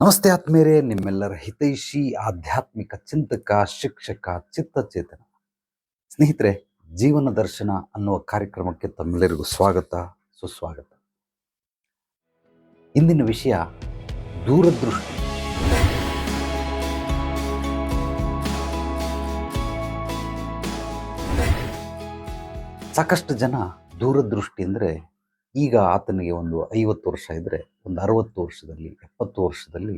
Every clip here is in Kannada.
ನಮಸ್ತೆ ಆತ್ಮೇರೆ, ನಿಮ್ಮೆಲ್ಲರ ಹಿತೈಷಿ ಆಧ್ಯಾತ್ಮಿಕ ಚಿಂತಕ, ಶಿಕ್ಷಕ, ಚಿತ್ತಚೇತನ ಸ್ನೇಹಿತರೆ, ಜೀವನ ದರ್ಶನ ಅನ್ನುವ ಕಾರ್ಯಕ್ರಮಕ್ಕೆ ತಮ್ಮೆಲ್ಲರಿಗೂ ಸ್ವಾಗತ, ಸುಸ್ವಾಗತ. ಇಂದಿನ ವಿಷಯ ದೂರದೃಷ್ಟಿ. ಸಾಕಷ್ಟು ಜನ ದೂರದೃಷ್ಟಿ ಅಂದರೆ ಈಗ ಆತನಿಗೆ ಒಂದು 50 ವರ್ಷ ಇದ್ದರೆ ಒಂದು 60 ವರ್ಷದಲ್ಲಿ 70 ವರ್ಷದಲ್ಲಿ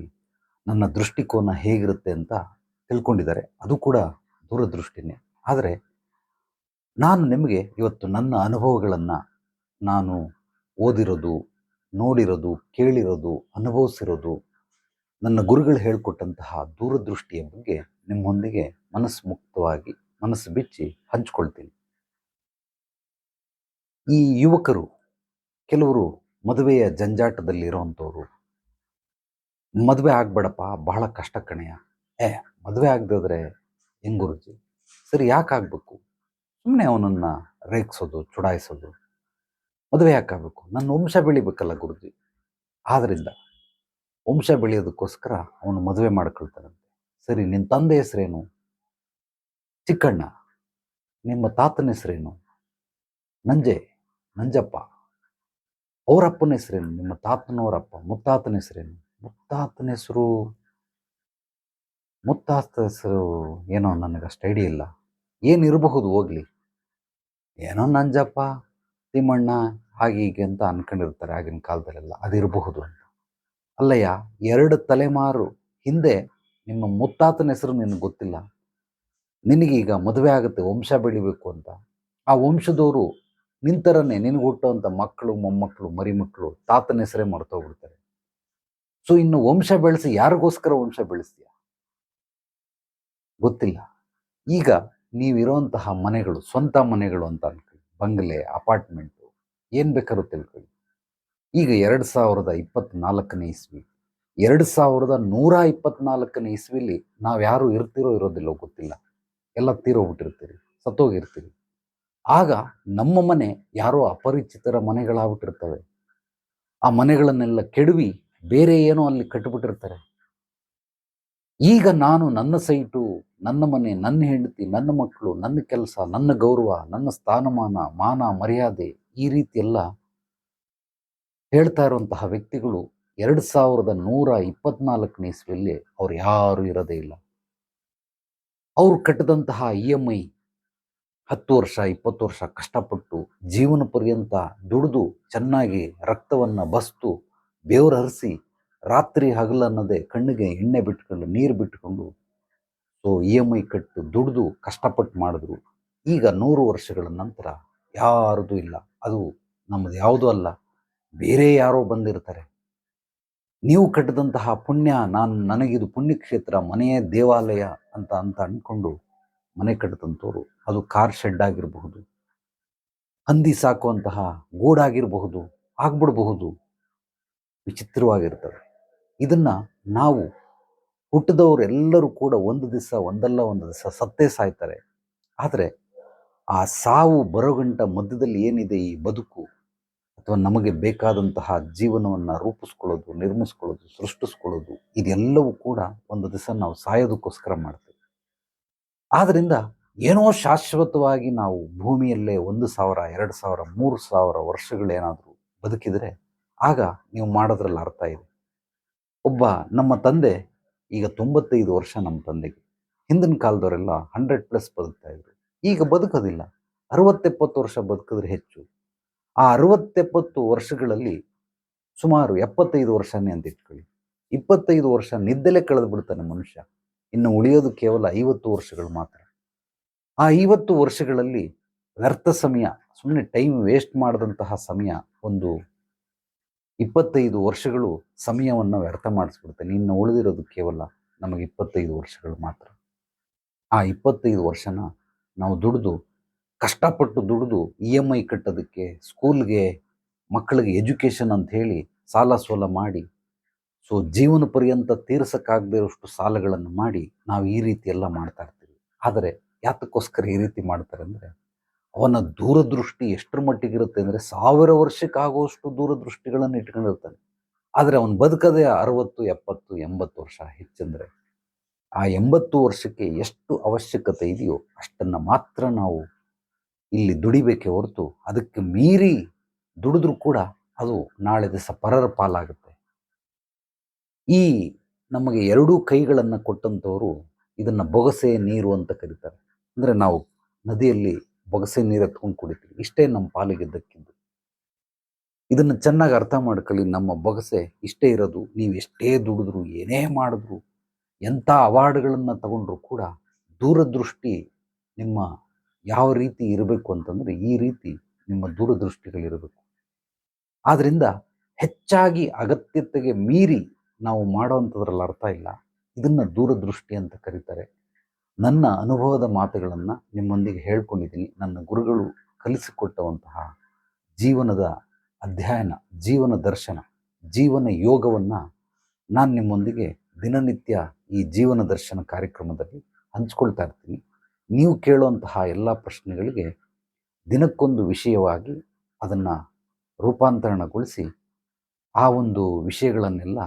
ನನ್ನ ದೃಷ್ಟಿಕೋನ ಹೇಗಿರುತ್ತೆ ಅಂತ ತಿಳ್ಕೊಂಡಿದ್ದಾರೆ. ಅದು ಕೂಡ ದೂರದೃಷ್ಟಿನೇ. ಆದರೆ ನಾನು ನಿಮಗೆ ಇವತ್ತು ನನ್ನ ಅನುಭವಗಳನ್ನು, ನಾನು ಓದಿರೋದು, ನೋಡಿರೋದು, ಕೇಳಿರೋದು, ಅನುಭವಿಸಿರೋದು, ನನ್ನ ಗುರುಗಳು ಹೇಳಿಕೊಟ್ಟಂತಹ ದೂರದೃಷ್ಟಿಯ ಬಗ್ಗೆ ನಿಮ್ಮೊಂದಿಗೆ ಮನಸ್ಸು ಮುಕ್ತವಾಗಿ, ಮನಸ್ಸು ಬಿಚ್ಚಿ ಹಂಚ್ಕೊಳ್ತೀನಿ. ಈ ಯುವಕರು ಕೆಲವರು ಮದುವೆಯ ಜಂಜಾಟದಲ್ಲಿರೋವಂಥವ್ರು. ಮದುವೆ ಆಗ್ಬೇಡಪ್ಪ, ಬಹಳ ಕಷ್ಟ ಕಣೆಯ. ಮದುವೆ ಆಗದಿದ್ರೆ ಹೆಂಗ್ ಗುರುಜಿ? ಸರಿ, ಯಾಕೆ ಆಗಬೇಕು? ಸುಮ್ಮನೆ ಅವನನ್ನು ರೇಗಿಸೋದು, ಚುಡಾಯಿಸೋದು. ಮದುವೆ ಯಾಕೆ ಆಗಬೇಕು? ನನ್ನ ವಂಶ ಬೆಳಿಬೇಕಲ್ಲ ಗುರುಜಿ. ಆದ್ದರಿಂದ ವಂಶ ಬೆಳೆಯೋದಕ್ಕೋಸ್ಕರ ಅವನು ಮದುವೆ ಮಾಡ್ಕೊಳ್ತಾನಂತೆ. ಸರಿ, ನಿನ್ನ ತಂದೆ ಹೆಸರೇನು? ಚಿಕ್ಕಣ್ಣ. ನಿಮ್ಮ ತಾತನ ಹೆಸರೇನು? ನಂಜಪ್ಪ. ಅವರಪ್ಪನ ಹೆಸರೇನು? ನಿಮ್ಮ ತಾತನವರಪ್ಪ. ಮುತ್ತಾತನ ಹೆಸರೇನು? ಮುತ್ತಾತನ ಹೆಸರು ಏನೋ ನನಗಷ್ಟು ಐಡಿಯಾ ಇಲ್ಲ. ಏನಿರಬಹುದು, ಹೋಗ್ಲಿ. ಏನೋ ನಂಜಪ್ಪ, ತಿಮ್ಮಣ್ಣ, ಹಾಗೆ ಹೀಗೆ ಅಂತ ಅನ್ಕೊಂಡಿರ್ತಾರೆ ಆಗಿನ ಕಾಲದಲ್ಲೆಲ್ಲ. ಅದಿರಬಹುದು ಅಂತ. ಅಲ್ಲಯ್ಯ, 2 ತಲೆಮಾರು ಹಿಂದೆ ನಿಮ್ಮ ಮುತ್ತಾತನ ಹೆಸರು ನಿನಗೆ ಗೊತ್ತಿಲ್ಲ. ನಿನಗೀಗ ಮದುವೆ ಆಗುತ್ತೆ, ವಂಶ ಬೆಳಿಬೇಕು ಅಂತ. ಆ ವಂಶದವರು ನಿಂತರನೇ ನಿನಗೆ ಹುಟ್ಟುವಂಥ ಮಕ್ಕಳು, ಮೊಮ್ಮಕ್ಕಳು, ಮರಿಮಕ್ಕಳು ತಾತನ ಹೆಸರೇ ಮರ್ತೋಗ್ಬಿಡ್ತಾರೆ. ಸೊ ಇನ್ನು ವಂಶ ಬೆಳೆಸಿ ಯಾರಿಗೋಸ್ಕರ ವಂಶ ಬೆಳೆಸ್ತೀಯ? ಗೊತ್ತಿಲ್ಲ. ಈಗ ನೀವಿರೋಂತಹ ಮನೆಗಳು ಸ್ವಂತ ಮನೆಗಳು ಅಂತ ಅನ್ಕೊಳ್ಳಿ, ಬಂಗಲೆ, ಅಪಾರ್ಟ್ಮೆಂಟು, ಏನು ಬೇಕಾದ್ರೂ ತಿಳ್ಕೊಳ್ಳಿ. ಈಗ 2024ನೇ ಇಸ್ವಿ, 2124ನೇ ಇಸ್ವಿಲಿ ನಾವು ಯಾರು ಇರೋದಿಲ್ಲೋ ಗೊತ್ತಿಲ್ಲ. ಎಲ್ಲ ತೀರೋಗ್ಬಿಟ್ಟಿರ್ತೀರಿ, ಸತ್ತೋಗಿರ್ತೀರಿ. ಆಗ ನಮ್ಮ ಮನೆ ಯಾರೋ ಅಪರಿಚಿತರ ಮನೆಗಳಾಗ್ಬಿಟ್ಟಿರ್ತವೆ. ಆ ಮನೆಗಳನ್ನೆಲ್ಲ ಕೆಡವಿ ಬೇರೆ ಏನೋ ಅಲ್ಲಿ ಕಟ್ಟಿಬಿಟ್ಟಿರ್ತಾರೆ. ಈಗ ನಾನು ನನ್ನ ಸೈಟು, ನನ್ನ ಮನೆ, ನನ್ನ ಹೆಂಡತಿ, ನನ್ನ ಮಕ್ಕಳು, ನನ್ನ ಕೆಲಸ, ನನ್ನ ಗೌರವ, ನನ್ನ ಸ್ಥಾನಮಾನ, ಮಾನ, ಮರ್ಯಾದೆ, ಈ ರೀತಿ ಎಲ್ಲ ಹೇಳ್ತಾ ಇರುವಂತಹ ವ್ಯಕ್ತಿಗಳು 2124ನೇ ಇಸ್ವಿಯಲ್ಲಿ ಅವ್ರು ಯಾರು ಇರೋದೇ ಇಲ್ಲ. ಅವರು ಕಟ್ಟಿದಂತಹ EMI 10 ವರ್ಷ 20 ವರ್ಷ ಕಷ್ಟಪಟ್ಟು ಜೀವನ ಪರ್ಯಂತ ದುಡಿದು ಚೆನ್ನಾಗಿ ರಕ್ತವನ್ನು ಬಸ್ತು ಬೆವರರಿಸಿ ರಾತ್ರಿ ಹಗಲನ್ನದೇ ಕಣ್ಣಿಗೆ ಎಣ್ಣೆ ಬಿಟ್ಕೊಂಡು ನೀರು ಬಿಟ್ಕೊಂಡು EMI ಕಟ್ಟು ದುಡಿದು ಕಷ್ಟಪಟ್ಟು ಮಾಡಿದ್ರು. ಈಗ 100 ವರ್ಷಗಳ ನಂತರ ಯಾರದೂ ಇಲ್ಲ. ಅದು ನಮ್ಮದು ಯಾವುದೂ ಅಲ್ಲ, ಬೇರೆ ಯಾರೋ ಬಂದಿರ್ತಾರೆ. ನೀವು ಕಟ್ಟಿದಂತಹ ಪುಣ್ಯ, ನನಗಿದು ಪುಣ್ಯಕ್ಷೇತ್ರ, ಮನೆಯೇ ದೇವಾಲಯ ಅಂತ ಅಂದ್ಕೊಂಡು ಮನೆ ಕಟ್ಟಿದಂಥವ್ರು, ಅದು ಕಾರ್ ಶೆಡ್ ಆಗಿರಬಹುದು, ಹಂದಿ ಸಾಕುವಂತಹ ಗೂಡಾಗಿರಬಹುದು, ಆಗ್ಬಿಡಬಹುದು. ವಿಚಿತ್ರವಾಗಿರ್ತವೆ. ಇದನ್ನ ನಾವು ಹುಟ್ಟಿದವರೆಲ್ಲರೂ ಕೂಡ ಒಂದಲ್ಲ ಒಂದು ದಿವಸ ಸತ್ತೇ ಸಾಯ್ತಾರೆ. ಆದರೆ ಆ ಸಾವು ಬರೋಗಂಟ ಮಧ್ಯದಲ್ಲಿ ಏನಿದೆ ಈ ಬದುಕು, ಅಥವಾ ನಮಗೆ ಬೇಕಾದಂತಹ ಜೀವನವನ್ನು ರೂಪಿಸ್ಕೊಳ್ಳೋದು, ನಿರ್ಮಿಸ್ಕೊಳ್ಳೋದು, ಸೃಷ್ಟಿಸ್ಕೊಳ್ಳೋದು, ಇದೆಲ್ಲವೂ ಕೂಡ ಒಂದು ದಿವಸ ನಾವು ಸಾಯೋದಕ್ಕೋಸ್ಕರ ಮಾಡ್ತೀವಿ. ಆದ್ದರಿಂದ ಏನೋ ಶಾಶ್ವತವಾಗಿ ನಾವು ಭೂಮಿಯಲ್ಲೇ 1,000, 2,000, 3,000 ವರ್ಷಗಳೇನಾದರೂ ಬದುಕಿದರೆ ಆಗ ನೀವು ಮಾಡೋದ್ರಲ್ಲಿ ಅರ್ಥ ಇದೆ. ಒಬ್ಬ ನಮ್ಮ ತಂದೆ, ಈಗ 95 ವರ್ಷ ನಮ್ಮ ತಂದೆಗೆ. ಹಿಂದಿನ ಕಾಲದವರೆಲ್ಲ 100+ ಬದುಕ್ತಾ ಇದ್ರು. ಈಗ ಬದುಕೋದಿಲ್ಲ. 60-70 ವರ್ಷ ಬದುಕಿದ್ರೆ ಹೆಚ್ಚು. ಆ 60-70 ವರ್ಷಗಳಲ್ಲಿ ಸುಮಾರು 75 ವರ್ಷನೇ ಅಂತ ಇಟ್ಕೊಳ್ಳಿ. 25 ವರ್ಷ ನಿದ್ದೆಲೆ ಕಳೆದು ಬಿಡ್ತಾನೆ ಮನುಷ್ಯ. ಇನ್ನು ಉಳಿಯೋದು ಕೇವಲ 50 ವರ್ಷಗಳು ಮಾತ್ರ. ಆ 50 ವರ್ಷಗಳಲ್ಲಿ ವ್ಯರ್ಥ ಸಮಯ, ಸುಮ್ಮನೆ ಟೈಮ್ ವೇಸ್ಟ್ ಮಾಡಿದಂತಹ ಸಮಯ, ಒಂದು 25 ವರ್ಷಗಳು ಸಮಯವನ್ನು ವ್ಯರ್ಥ ಮಾಡಿಸ್ಬಿಡ್ತಾನೆ. ಇನ್ನು ಉಳಿದಿರೋದು ಕೇವಲ ನಮಗೆ 25 ವರ್ಷಗಳು ಮಾತ್ರ. ಆ 25 ವರ್ಷನ ನಾವು ಕಷ್ಟಪಟ್ಟು ದುಡಿದು EMI ಕಟ್ಟೋದಕ್ಕೆ, ಸ್ಕೂಲ್ಗೆ, ಮಕ್ಕಳಿಗೆ ಎಜುಕೇಷನ್ ಅಂತ ಹೇಳಿ ಸಾಲ ಸೋಲ ಮಾಡಿ, ಜೀವನ ಪರ್ಯಂತ ತೀರ್ಸಕ್ಕಾಗದೇ ಇರೋಷ್ಟು ಸಾಲಗಳನ್ನು ಮಾಡಿ ನಾವು ಈ ರೀತಿ ಎಲ್ಲ ಮಾಡ್ತಾ ಇರ್ತೀವಿ. ಆದರೆ ಯಾತಕ್ಕೋಸ್ಕರ ಈ ರೀತಿ ಮಾಡ್ತಾರೆ ಅಂದರೆ, ಅವನ ದೂರದೃಷ್ಟಿ ಎಷ್ಟರ ಮಟ್ಟಿಗಿರುತ್ತೆ ಅಂದರೆ 1000 ವರ್ಷಕ್ಕಾಗುವಷ್ಟು ದೂರದೃಷ್ಟಿಗಳನ್ನು ಇಟ್ಕೊಂಡಿರ್ತಾನೆ. ಆದರೆ ಅವನು ಬದುಕದೆ 60, 70, 80 ವರ್ಷ ಹೆಚ್ಚಂದರೆ ಆ 80 ವರ್ಷಕ್ಕೆ ಎಷ್ಟು ಅವಶ್ಯಕತೆ ಇದೆಯೋ ಅಷ್ಟನ್ನು ಮಾತ್ರ ನಾವು ಇಲ್ಲಿ ದುಡಿಬೇಕೇ ಹೊರತು ಅದಕ್ಕೆ ಮೀರಿ ದುಡಿದ್ರೂ ಕೂಡ ಅದು ನಾಳೆ ದಿವಸ ಪರರ ಪಾಲಾಗುತ್ತೆ. ಈ ನಮಗೆ ಎರಡೂ ಕೈಗಳನ್ನು ಕೊಟ್ಟಂಥವರು ಇದನ್ನು ಬೊಗಸೆ ನೀರು ಅಂತ ಕರೀತಾರೆ. ಅಂದರೆ ನಾವು ನದಿಯಲ್ಲಿ ಬೊಗಸೆ ನೀರು ಎತ್ಕೊಂಡು ಕುಡಿತೀವಿ. ಇಷ್ಟೇ ನಮ್ಮ ಪಾಲಿಗೆ ದಕ್ಕಿದ್ದು. ಇದನ್ನು ಚೆನ್ನಾಗಿ ಅರ್ಥ ಮಾಡ್ಕೊಳ್ಳಿ. ನಮ್ಮ ಬೊಗಸೆ ಇಷ್ಟೇ ಇರೋದು. ನೀವು ಎಷ್ಟೇ ದುಡಿದ್ರು, ಏನೇ ಮಾಡಿದ್ರು, ಎಂಥ ಅವಾರ್ಡ್ಗಳನ್ನು ತಗೊಂಡ್ರು ಕೂಡ ದೂರದೃಷ್ಟಿ ನಿಮ್ಮ ಯಾವ ರೀತಿ ಇರಬೇಕು ಅಂತಂದರೆ ಈ ರೀತಿ ನಿಮ್ಮ ದೂರದೃಷ್ಟಿಗಳಿರಬೇಕು. ಆದ್ದರಿಂದ ಹೆಚ್ಚಾಗಿ ಅಗತ್ಯತೆಗೆ ಮೀರಿ ನಾವು ಮಾಡೋವಂಥದ್ರಲ್ಲಿ ಅರ್ಥ ಇಲ್ಲ. ಇದನ್ನು ದೂರದೃಷ್ಟಿ ಅಂತ ಕರೀತಾರೆ. ನನ್ನ ಅನುಭವದ ಮಾತುಗಳನ್ನು ನಿಮ್ಮೊಂದಿಗೆ ಹೇಳ್ಕೊಂಡಿದ್ದೀನಿ. ನನ್ನ ಗುರುಗಳು ಕಲಿಸಿಕೊಟ್ಟಂತಹ ಜೀವನದ ಅಧ್ಯಯನ, ಜೀವನ ದರ್ಶನ, ಜೀವನ ಯೋಗವನ್ನು ನಾನು ನಿಮ್ಮೊಂದಿಗೆ ದಿನನಿತ್ಯ ಈ ಜೀವನ ದರ್ಶನ ಕಾರ್ಯಕ್ರಮದಲ್ಲಿ ಹಂಚ್ಕೊಳ್ತಾ ಇರ್ತೀನಿ. ನೀವು ಕೇಳುವಂತಹ ಎಲ್ಲ ಪ್ರಶ್ನೆಗಳಿಗೆ ದಿನಕ್ಕೊಂದು ವಿಷಯವಾಗಿ ಅದನ್ನು ರೂಪಾಂತರಣಗೊಳಿಸಿ ಆ ಒಂದು ವಿಷಯಗಳನ್ನೆಲ್ಲ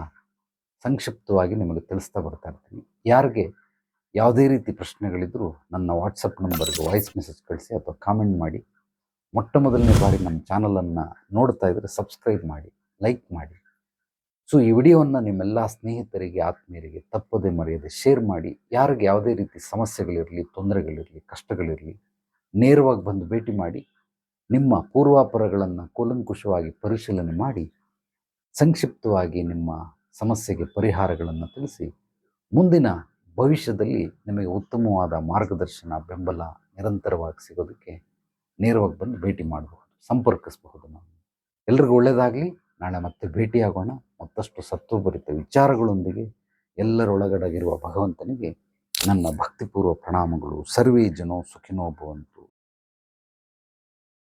ಸಂಕ್ಷಿಪ್ತವಾಗಿ ನಿಮಗೆ ತಿಳಿಸ್ತಾ ಬರ್ತಾ ಇರ್ತೀನಿ. ಯಾರಿಗೆ ಯಾವುದೇ ರೀತಿ ಪ್ರಶ್ನೆಗಳಿದ್ದರೂ ನನ್ನ ವಾಟ್ಸಪ್ ನಂಬರ್ಗೆ ವಾಯ್ಸ್ ಮೆಸೇಜ್ ಕಳಿಸಿ ಅಥವಾ ಕಾಮೆಂಟ್ ಮಾಡಿ. ಮೊಟ್ಟ ಮೊದಲನೇ ಬಾರಿ ನಮ್ಮ ಚಾನಲನ್ನು ನೋಡ್ತಾ ಇದ್ದರೆ ಸಬ್ಸ್ಕ್ರೈಬ್ ಮಾಡಿ, ಲೈಕ್ ಮಾಡಿ. ಸೊ ಈ ವಿಡಿಯೋವನ್ನು ನಿಮ್ಮೆಲ್ಲ ಸ್ನೇಹಿತರಿಗೆ, ಆತ್ಮೀಯರಿಗೆ ತಪ್ಪದೆ ಮರೆಯದೆ ಶೇರ್ ಮಾಡಿ. ಯಾರಿಗೆ ಯಾವುದೇ ರೀತಿ ಸಮಸ್ಯೆಗಳಿರಲಿ, ತೊಂದರೆಗಳಿರಲಿ, ಕಷ್ಟಗಳಿರಲಿ, ನೇರವಾಗಿ ಬಂದು ಭೇಟಿ ಮಾಡಿ ನಿಮ್ಮ ಪೂರ್ವಾಪರಗಳನ್ನು ಕೂಲಂಕುಷವಾಗಿ ಪರಿಶೀಲನೆ ಮಾಡಿ ಸಂಕ್ಷಿಪ್ತವಾಗಿ ನಿಮ್ಮ ಸಮಸ್ಯೆಗೆ ಪರಿಹಾರಗಳನ್ನು ತಿಳಿಸಿ ಮುಂದಿನ ಭವಿಷ್ಯದಲ್ಲಿ ನಿಮಗೆ ಉತ್ತಮವಾದ ಮಾರ್ಗದರ್ಶನ, ಬೆಂಬಲ ನಿರಂತರವಾಗಿ ಸಿಗೋದಕ್ಕೆ ನೇರವಾಗಿ ಬಂದು ಭೇಟಿ ಮಾಡಬಹುದು, ಸಂಪರ್ಕಿಸಬಹುದು. ನಾವು ಎಲ್ರಿಗೂ ಒಳ್ಳೆಯದಾಗಲಿ. ನಾಳೆ ಮತ್ತೆ ಭೇಟಿಯಾಗೋಣ ಮತ್ತಷ್ಟು ಸತ್ವಭರಿತ ವಿಚಾರಗಳೊಂದಿಗೆ. ಎಲ್ಲರೊಳಗಡಗಿರುವ ಭಗವಂತನಿಗೆ ನನ್ನ ಭಕ್ತಿಪೂರ್ವ ಪ್ರಣಾಮಗಳು. ಸರ್ವೇ ಜನೋ ಸುಖಿನೋ ಭವಂತು.